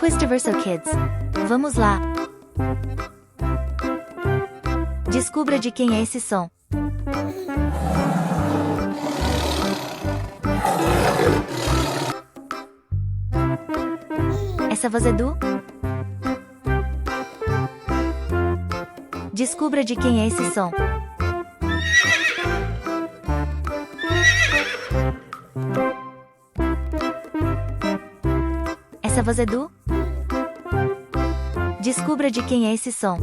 Quistiverso Kids. Vamos lá. Descubra de quem é esse som. Essa voz é do? Descubra de quem é esse som. Essa voz é do? Descubra de quem é esse som.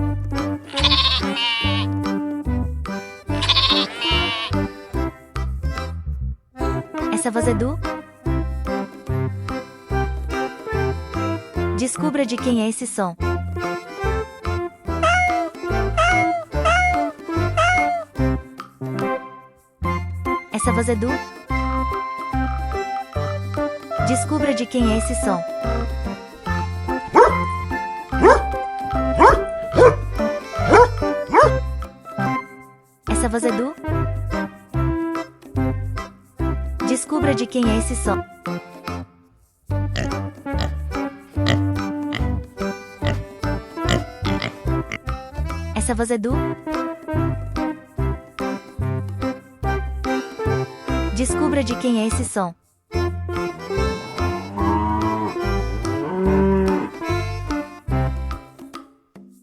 Essa voz é do? Descubra de quem é esse som. Essa voz é do? Descubra de quem é esse som. Essa voz é do? Descubra de quem é esse som. Essa voz é do? Descubra de quem é esse som.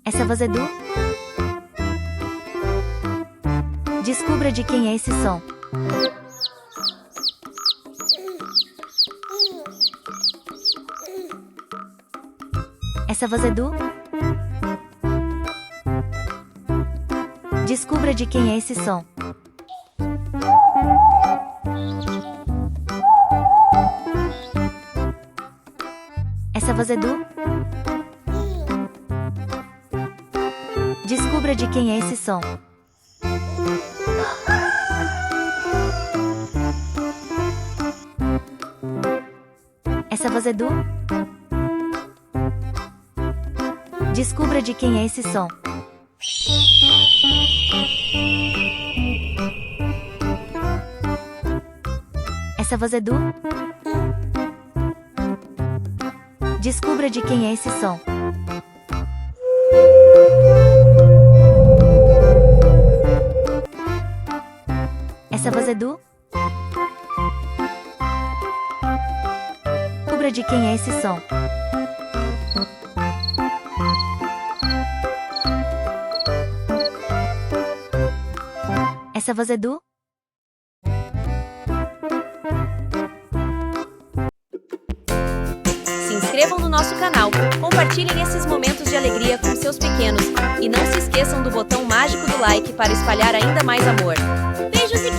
Essa voz é do? Descubra de quem é esse som. Essa voz é do? Descubra de quem é esse som. Essa voz é do? Descubra de quem é esse som. Essa voz é do? Descubra de quem é esse som. Essa voz é do? Descubra de quem é esse som. Essa voz é do? Descubra de quem é esse som. Essa voz é do? Se inscrevam no nosso canal, compartilhem esses momentos de alegria com seus pequenos e não se esqueçam do botão mágico do like para espalhar ainda mais amor. Beijos e